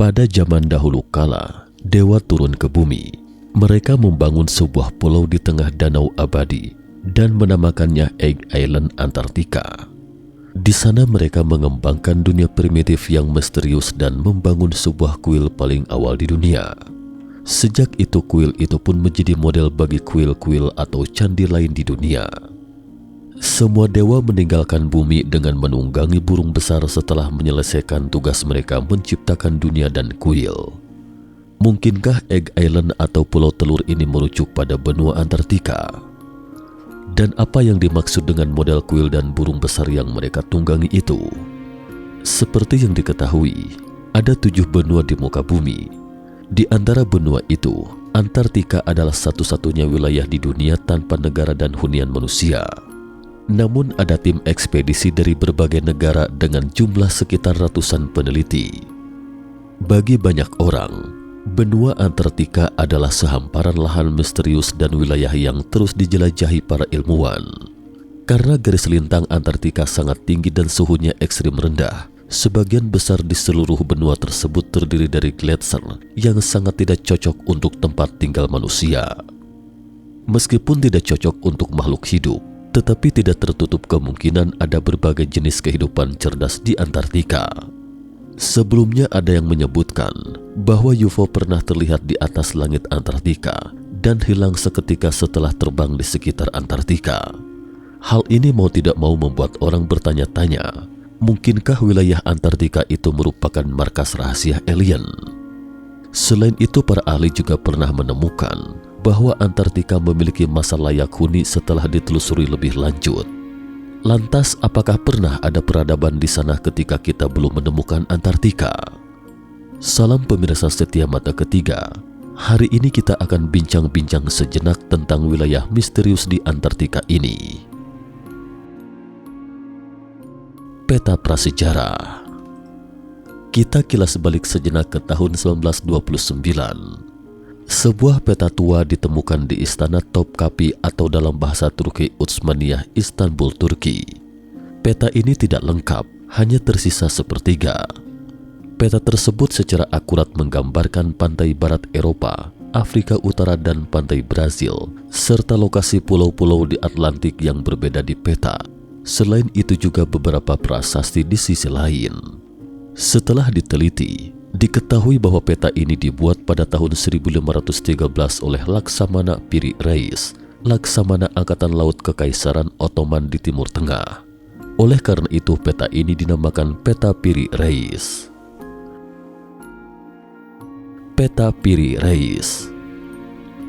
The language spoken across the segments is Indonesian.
Pada zaman dahulu kala, dewa turun ke bumi. Mereka membangun sebuah pulau di tengah danau abadi dan menamakannya Egg Island Antartika. Di sana mereka mengembangkan dunia primitif yang misterius dan membangun sebuah kuil paling awal di dunia. Sejak itu kuil itu pun menjadi model bagi kuil-kuil atau candi lain di dunia. Semua dewa meninggalkan bumi dengan menunggangi burung besar setelah menyelesaikan tugas mereka menciptakan dunia dan kuil. Mungkinkah Egg Island atau Pulau Telur ini merujuk pada benua Antartika? Dan apa yang dimaksud dengan model kuil dan burung besar yang mereka tunggangi itu? Seperti yang diketahui, ada 7 benua di muka bumi. Di antara benua itu, Antartika adalah satu-satunya wilayah di dunia tanpa negara dan hunian manusia. Namun ada tim ekspedisi dari berbagai negara dengan jumlah sekitar ratusan peneliti. Bagi banyak orang, benua Antartika adalah sehamparan lahan misterius dan wilayah yang terus dijelajahi para ilmuwan. Karena garis lintang Antartika sangat tinggi dan suhunya ekstrim rendah, sebagian besar di seluruh benua tersebut terdiri dari gletser yang sangat tidak cocok untuk tempat tinggal manusia. Meskipun tidak cocok untuk makhluk hidup, tetapi tidak tertutup kemungkinan ada berbagai jenis kehidupan cerdas di Antartika. Sebelumnya ada yang menyebutkan bahwa UFO pernah terlihat di atas langit Antartika dan hilang seketika setelah terbang di sekitar Antartika. Hal ini mau tidak mau membuat orang bertanya-tanya, mungkinkah wilayah Antartika itu merupakan markas rahasia alien? Selain itu, para ahli juga pernah menemukan bahwa Antartika memiliki masa layak huni setelah ditelusuri lebih lanjut. Lantas, apakah pernah ada peradaban di sana ketika kita belum menemukan Antartika? Salam pemirsa setia Mata Ketiga. Hari ini kita akan bincang-bincang sejenak tentang wilayah misterius di Antartika ini. Peta prasejarah. Kita kilas balik sejenak ke tahun 1929. Sebuah peta tua ditemukan di Istana Topkapi atau dalam bahasa Turki Utsmaniyah, Istanbul, Turki. Peta ini tidak lengkap, hanya tersisa sepertiga. Peta tersebut secara akurat menggambarkan pantai barat Eropa, Afrika Utara dan pantai Brazil, serta lokasi pulau-pulau di Atlantik yang berbeda di peta. Selain itu juga beberapa prasasti di sisi lain. Setelah diteliti, diketahui bahwa peta ini dibuat pada tahun 1513 oleh Laksamana Piri Reis, Laksamana Angkatan Laut Kekaisaran Ottoman di Timur Tengah. Oleh karena itu peta ini dinamakan Peta Piri Reis. Peta Piri Reis.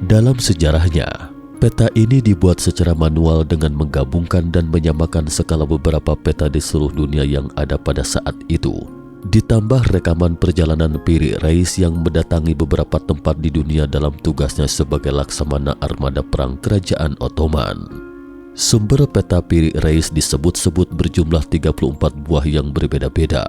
Dalam sejarahnya, peta ini dibuat secara manual dengan menggabungkan dan menyamakan skala beberapa peta di seluruh dunia yang ada pada saat itu. Ditambah rekaman perjalanan Piri Reis yang mendatangi beberapa tempat di dunia dalam tugasnya sebagai laksamana armada perang kerajaan Ottoman. Sumber peta Piri Reis disebut-sebut berjumlah 34 buah yang berbeda-beda.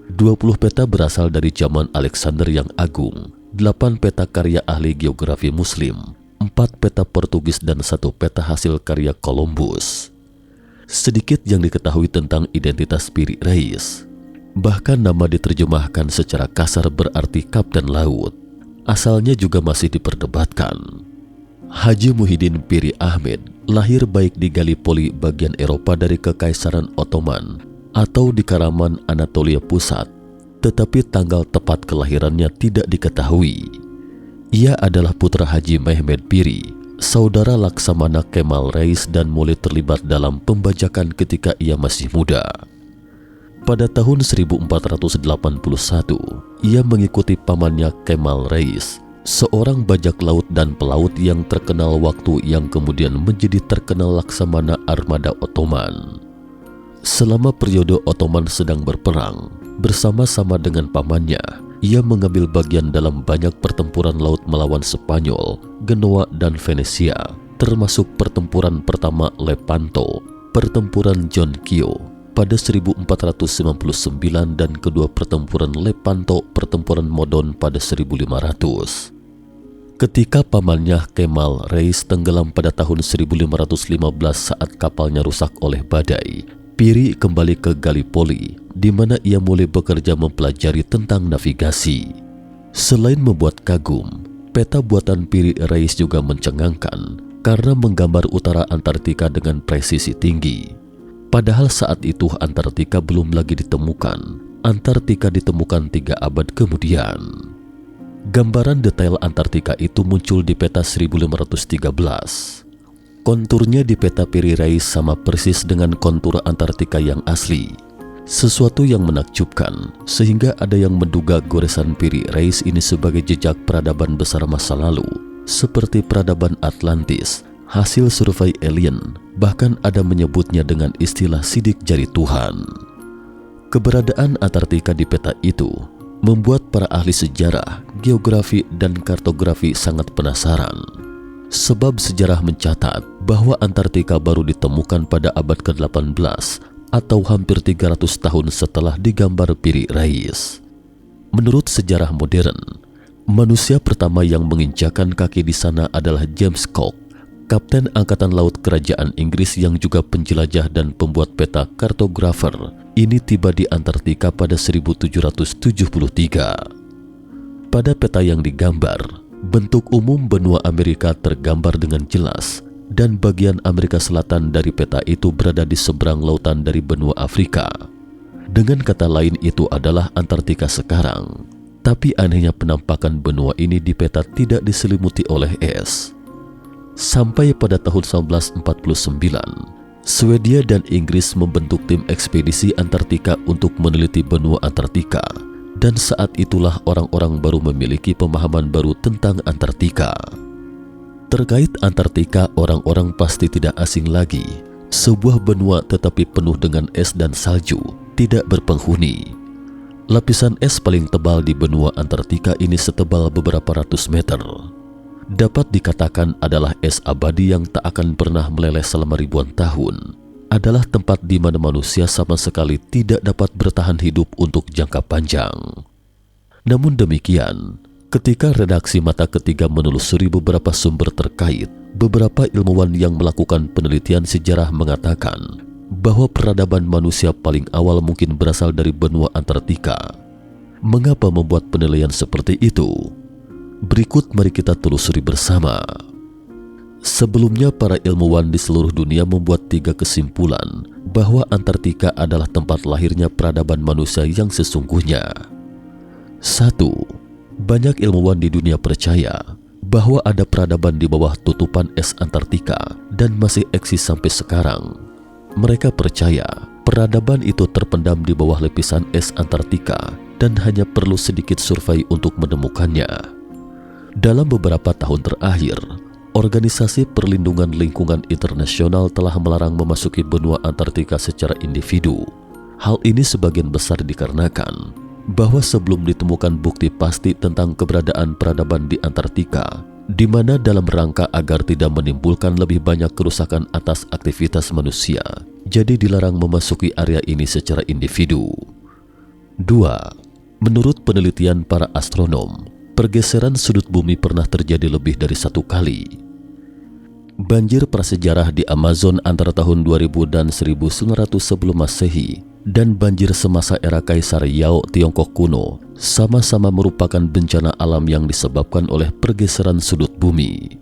20 peta berasal dari zaman Alexander yang Agung, 8 peta karya ahli geografi Muslim, 4 peta Portugis dan 1 peta hasil karya Columbus. Sedikit yang diketahui tentang identitas Piri Reis. Bahkan nama diterjemahkan secara kasar berarti kapten laut. Asalnya juga masih diperdebatkan. Haji Muhyiddin Piri Ahmed lahir baik di Gallipoli bagian Eropa dari Kekaisaran Ottoman atau di Karaman, Anatolia Pusat, tetapi tanggal tepat kelahirannya tidak diketahui. Ia adalah putra Haji Mehmed Piri, saudara Laksamana Kemal Reis dan mulai terlibat dalam pembajakan ketika ia masih muda. Pada tahun 1481, ia mengikuti pamannya Kemal Reis, seorang bajak laut dan pelaut yang terkenal waktu yang kemudian menjadi terkenal Laksamana Armada Ottoman. Selama periode Ottoman sedang berperang, bersama-sama dengan pamannya, ia mengambil bagian dalam banyak pertempuran laut melawan Spanyol, Genoa dan Venesia, termasuk pertempuran pertama Lepanto, pertempuran John Kio pada 1499 dan kedua pertempuran Lepanto, pertempuran Modon pada 1500. Ketika pamannya Kemal Reis tenggelam pada tahun 1515 saat kapalnya rusak oleh badai, Peary kembali ke Gallipoli, di mana ia mulai bekerja mempelajari tentang navigasi. Selain membuat kagum, peta buatan Peary Reis juga mencengangkan karena menggambar utara Antartika dengan presisi tinggi. Padahal saat itu Antartika belum lagi ditemukan. Antartika ditemukan 3 abad kemudian. Gambaran detail Antartika itu muncul di peta 1513. Konturnya di peta Peary Reis sama persis dengan kontur Antartika yang asli. Sesuatu yang menakjubkan, sehingga ada yang menduga goresan Peary Reis ini sebagai jejak peradaban besar masa lalu, seperti peradaban Atlantis, hasil survei alien, bahkan ada menyebutnya dengan istilah sidik jari Tuhan. Keberadaan Antartika di peta itu membuat para ahli sejarah, geografi, dan kartografi sangat penasaran. Sebab sejarah mencatat bahwa Antartika baru ditemukan pada abad ke-18 atau hampir 300 tahun setelah digambar Peary Reis. Menurut sejarah modern, manusia pertama yang menginjakan kaki di sana adalah James Cook, Kapten Angkatan Laut Kerajaan Inggris yang juga penjelajah dan pembuat peta kartografer. Ini tiba di Antartika pada 1773. Pada peta yang digambar, bentuk umum benua Amerika tergambar dengan jelas, dan bagian Amerika Selatan dari peta itu berada di seberang lautan dari benua Afrika. Dengan kata lain, itu adalah Antartika sekarang. Tapi anehnya penampakan benua ini di peta tidak diselimuti oleh es. Sampai pada tahun 1949, Swedia dan Inggris membentuk tim ekspedisi Antartika untuk meneliti benua Antartika, dan saat itulah orang-orang baru memiliki pemahaman baru tentang Antartika. Terkait Antartika, orang-orang pasti tidak asing lagi. Sebuah benua tetapi penuh dengan es dan salju, tidak berpenghuni. Lapisan es paling tebal di benua Antartika ini setebal beberapa ratus meter. Dapat dikatakan adalah es abadi yang tak akan pernah meleleh selama ribuan tahun. Adalah tempat di mana manusia sama sekali tidak dapat bertahan hidup untuk jangka panjang. Namun demikian, ketika redaksi Mata Ketiga menelusuri beberapa sumber terkait, beberapa ilmuwan yang melakukan penelitian sejarah mengatakan bahwa peradaban manusia paling awal mungkin berasal dari benua Antartika. Mengapa membuat penilaian seperti itu? Berikut mari kita telusuri bersama. Sebelumnya, para ilmuwan di seluruh dunia membuat 3 kesimpulan bahwa Antartika adalah tempat lahirnya peradaban manusia yang sesungguhnya. 1. Banyak ilmuwan di dunia percaya bahwa ada peradaban di bawah tutupan es Antartika dan masih eksis sampai sekarang. Mereka percaya peradaban itu terpendam di bawah lapisan es Antartika dan hanya perlu sedikit survei untuk menemukannya. Dalam beberapa tahun terakhir, Organisasi Perlindungan Lingkungan Internasional telah melarang memasuki benua Antartika secara individu. Hal ini sebagian besar dikarenakan bahwa sebelum ditemukan bukti pasti tentang keberadaan peradaban di Antartika, di mana dalam rangka agar tidak menimbulkan lebih banyak kerusakan atas aktivitas manusia, jadi dilarang memasuki area ini secara individu. 2. Menurut penelitian para astronom, pergeseran sudut bumi pernah terjadi lebih dari 1 kali. Banjir prasejarah di Amazon antara tahun 2000 dan 1900 sebelum Masehi dan banjir semasa era Kaisar Yao Tiongkok kuno sama-sama merupakan bencana alam yang disebabkan oleh pergeseran sudut bumi.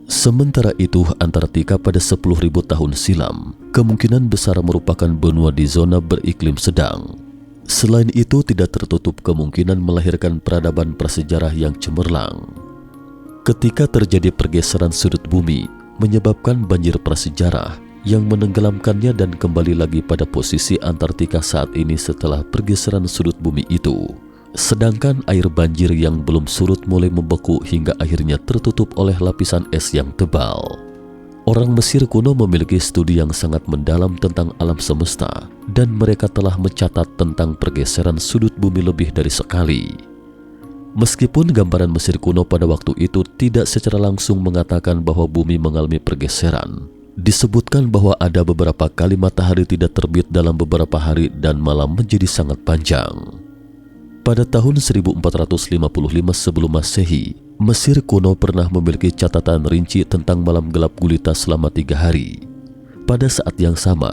Sementara itu, Antartika pada 10.000 tahun silam kemungkinan besar merupakan benua di zona beriklim sedang. Selain itu, tidak tertutup kemungkinan melahirkan peradaban prasejarah yang cemerlang. Ketika terjadi pergeseran sudut bumi, menyebabkan banjir prasejarah yang menenggelamkannya dan kembali lagi pada posisi Antartika saat ini setelah pergeseran sudut bumi itu. Sedangkan air banjir yang belum surut mulai membeku hingga akhirnya tertutup oleh lapisan es yang tebal. Orang Mesir kuno memiliki studi yang sangat mendalam tentang alam semesta, dan mereka telah mencatat tentang pergeseran sudut bumi lebih dari sekali. Meskipun gambaran Mesir kuno pada waktu itu tidak secara langsung mengatakan bahwa bumi mengalami pergeseran, disebutkan bahwa ada beberapa kali matahari tidak terbit dalam beberapa hari dan malam menjadi sangat panjang. Pada tahun 1455 sebelum Masehi, Mesir kuno pernah memiliki catatan rinci tentang malam gelap gulita selama 3 hari. Pada saat yang sama,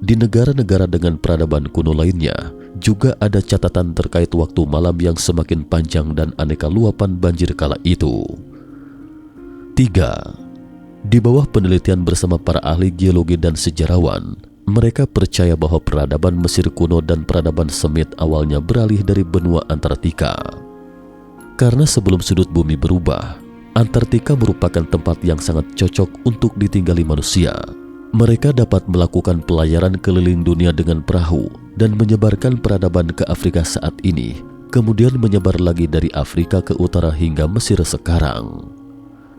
Di negara-negara dengan peradaban kuno lainnya, juga ada catatan terkait waktu malam yang semakin panjang dan aneka luapan banjir kala itu. 3. Di bawah penelitian bersama para ahli geologi dan sejarawan, mereka percaya bahwa peradaban Mesir kuno dan peradaban Semit awalnya beralih dari benua Antartika. Karena sebelum sudut bumi berubah, Antartika merupakan tempat yang sangat cocok untuk ditinggali manusia. Mereka dapat melakukan pelayaran keliling dunia dengan perahu dan menyebarkan peradaban ke Afrika saat ini, kemudian menyebar lagi dari Afrika ke utara hingga Mesir sekarang.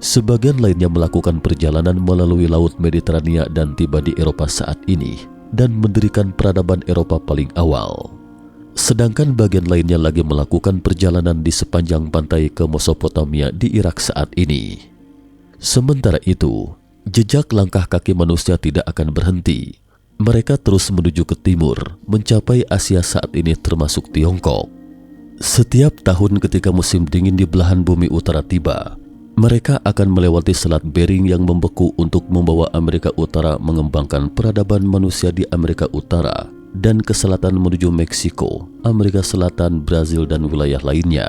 Sebagian lainnya melakukan perjalanan melalui Laut Mediterania dan tiba di Eropa saat ini dan mendirikan peradaban Eropa paling awal. Sedangkan bagian lainnya lagi melakukan perjalanan di sepanjang pantai ke Mesopotamia di Irak saat ini. Sementara itu, jejak langkah kaki manusia tidak akan berhenti. Mereka terus menuju ke timur, mencapai Asia saat ini termasuk Tiongkok. Setiap tahun ketika musim dingin di belahan bumi utara tiba, mereka akan melewati Selat Bering yang membeku untuk membawa Amerika Utara mengembangkan peradaban manusia di Amerika Utara dan ke selatan menuju Meksiko, Amerika Selatan, Brazil, dan wilayah lainnya.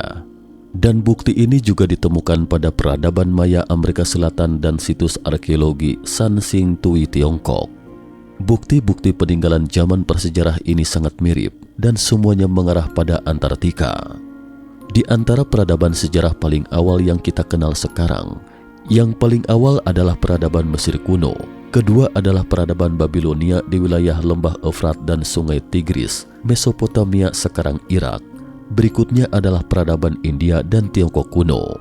Dan bukti ini juga ditemukan pada peradaban Maya Amerika Selatan dan situs arkeologi San Sing Tui Tiongkok. Bukti-bukti peninggalan zaman prasejarah ini sangat mirip dan semuanya mengarah pada Antartika. Di antara peradaban sejarah paling awal yang kita kenal sekarang, yang paling awal adalah peradaban Mesir kuno, kedua adalah peradaban Babilonia di wilayah lembah Efrat dan sungai Tigris, Mesopotamia sekarang Irak. Berikutnya adalah peradaban India dan Tiongkok kuno.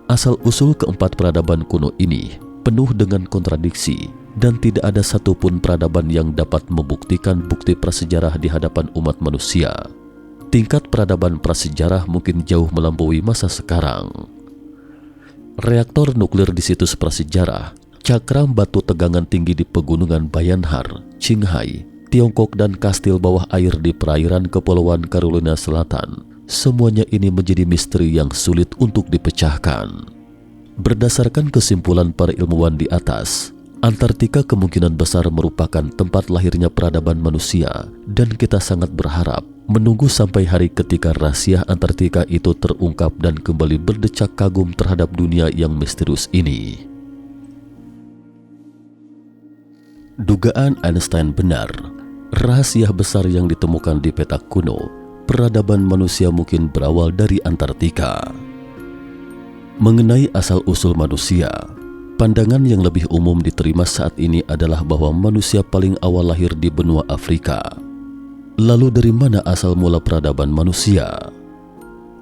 Asal-usul keempat peradaban kuno ini penuh dengan kontradiksi dan tidak ada satupun peradaban yang dapat membuktikan bukti prasejarah di hadapan umat manusia. Tingkat peradaban prasejarah mungkin jauh melampaui masa sekarang. Reaktor nuklir di situs prasejarah, cakram batu tegangan tinggi di pegunungan Bayanhar, Qinghai, Tiongkok, dan kastil bawah air di perairan Kepulauan Carolina Selatan, semuanya ini menjadi misteri yang sulit untuk dipecahkan. Berdasarkan kesimpulan para ilmuwan di atas, Antartika kemungkinan besar merupakan tempat lahirnya peradaban manusia, dan kita sangat berharap menunggu sampai hari ketika rahasia Antartika itu terungkap dan kembali berdecak kagum terhadap dunia yang misterius ini. Dugaan Einstein benar. Rahasia besar yang ditemukan di peta kuno, peradaban manusia mungkin berawal dari Antartika. Mengenai asal-usul manusia, pandangan yang lebih umum diterima saat ini adalah bahwa manusia paling awal lahir di benua Afrika. Lalu dari mana asal mula peradaban manusia?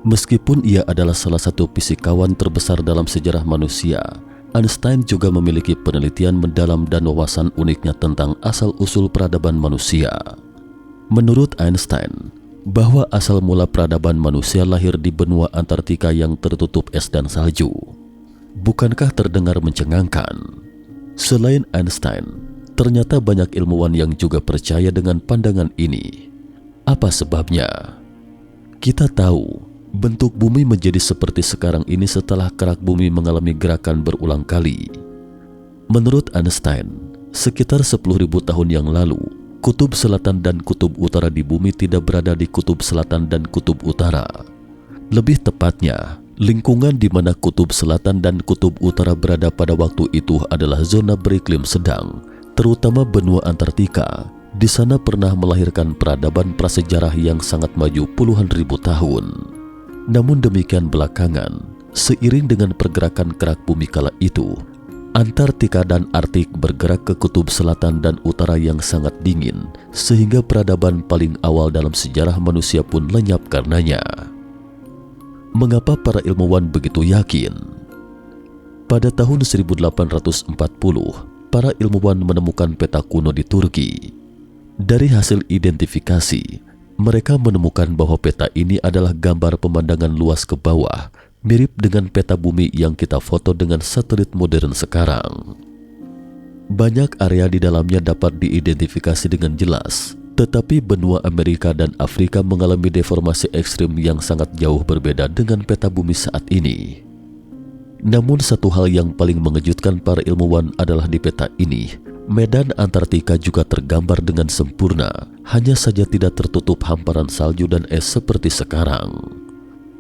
Meskipun ia adalah salah satu fisikawan terbesar dalam sejarah manusia, Einstein juga memiliki penelitian mendalam dan wawasan uniknya tentang asal-usul peradaban manusia. Menurut Einstein, bahwa asal mula peradaban manusia lahir di benua Antartika yang tertutup es dan salju. Bukankah terdengar mencengangkan? Selain Einstein, ternyata banyak ilmuwan yang juga percaya dengan pandangan ini. Apa sebabnya? Kita tahu bentuk bumi menjadi seperti sekarang ini setelah kerak bumi mengalami gerakan berulang kali. Menurut Einstein, sekitar 10.000 tahun yang lalu, kutub selatan dan kutub utara di bumi tidak berada di kutub selatan dan kutub utara. Lebih tepatnya, lingkungan di mana kutub selatan dan kutub utara berada pada waktu itu adalah zona beriklim sedang, terutama benua Antartika. Di sana pernah melahirkan peradaban prasejarah yang sangat maju puluhan ribu tahun. Namun demikian belakangan, seiring dengan pergerakan kerak bumi kala itu, Antartika dan Arktik bergerak ke kutub selatan dan utara yang sangat dingin, sehingga peradaban paling awal dalam sejarah manusia pun lenyap karenanya. Mengapa para ilmuwan begitu yakin? Pada tahun 1840, para ilmuwan menemukan peta kuno di Turki. Dari hasil identifikasi, mereka menemukan bahwa peta ini adalah gambar pemandangan luas ke bawah, mirip dengan peta bumi yang kita foto dengan satelit modern sekarang. Banyak area di dalamnya dapat diidentifikasi dengan jelas, tetapi benua Amerika dan Afrika mengalami deformasi ekstrim yang sangat jauh berbeda dengan peta bumi saat ini. Namun satu hal yang paling mengejutkan para ilmuwan adalah di peta ini, Medan Antartika juga tergambar dengan sempurna, hanya saja tidak tertutup hamparan salju dan es seperti sekarang.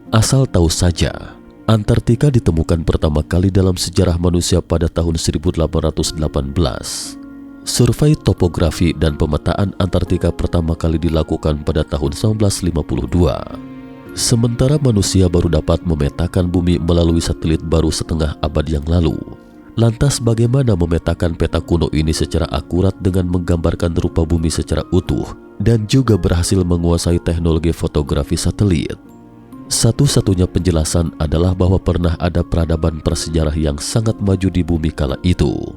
Asal tahu saja, Antartika ditemukan pertama kali dalam sejarah manusia pada tahun 1818. Survei topografi dan pemetaan Antartika pertama kali dilakukan pada tahun 1952. Sementara manusia baru dapat memetakan bumi melalui satelit baru setengah abad yang lalu. Lantas bagaimana memetakan peta kuno ini secara akurat dengan menggambarkan rupa bumi secara utuh dan juga berhasil menguasai teknologi fotografi satelit? Satu-satunya penjelasan adalah bahwa pernah ada peradaban prasejarah yang sangat maju di bumi kala itu.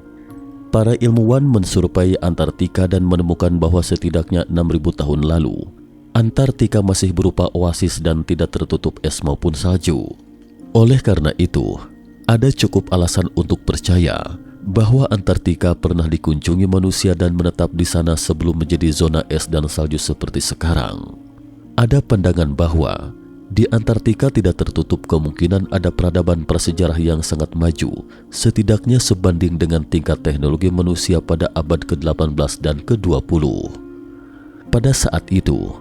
Para ilmuwan mensurvei Antartika dan menemukan bahwa setidaknya 6.000 tahun lalu, Antartika masih berupa oasis dan tidak tertutup es maupun salju. Oleh karena itu, ada cukup alasan untuk percaya bahwa Antartika pernah dikunjungi manusia dan menetap di sana sebelum menjadi zona es dan salju seperti sekarang. Ada pandangan bahwa di Antartika tidak tertutup kemungkinan ada peradaban prasejarah yang sangat maju, setidaknya sebanding dengan tingkat teknologi manusia pada abad ke-18 dan ke-20. Pada saat itu,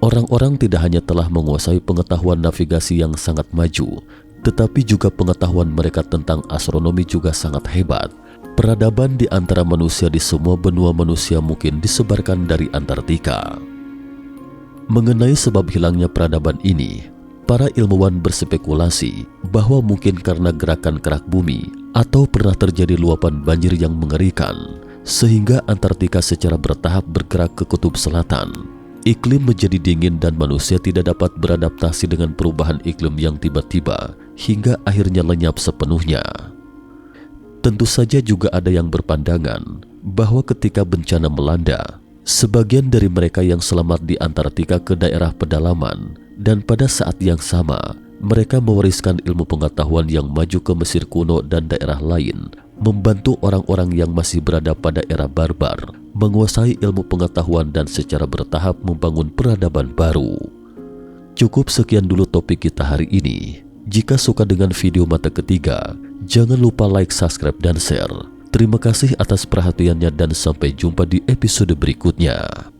orang-orang tidak hanya telah menguasai pengetahuan navigasi yang sangat maju, tetapi juga pengetahuan mereka tentang astronomi juga sangat hebat. Peradaban di antara manusia di semua benua manusia mungkin disebarkan dari Antartika. Mengenai sebab hilangnya peradaban ini, para ilmuwan berspekulasi bahwa mungkin karena gerakan kerak bumi atau pernah terjadi luapan banjir yang mengerikan, sehingga Antartika secara bertahap bergerak ke kutub selatan. Iklim menjadi dingin dan manusia tidak dapat beradaptasi dengan perubahan iklim yang tiba-tiba hingga akhirnya lenyap sepenuhnya. Tentu saja juga ada yang berpandangan bahwa ketika bencana melanda, sebagian dari mereka yang selamat di Antartika ke daerah pedalaman, dan pada saat yang sama mereka mewariskan ilmu pengetahuan yang maju ke Mesir kuno dan daerah lain, membantu orang-orang yang masih berada pada era barbar menguasai ilmu pengetahuan dan secara bertahap membangun peradaban baru. Cukup sekian dulu topik kita hari ini. Jika suka dengan video mata ketiga, jangan lupa like, subscribe, dan share. Terima kasih atas perhatiannya dan sampai jumpa di episode berikutnya.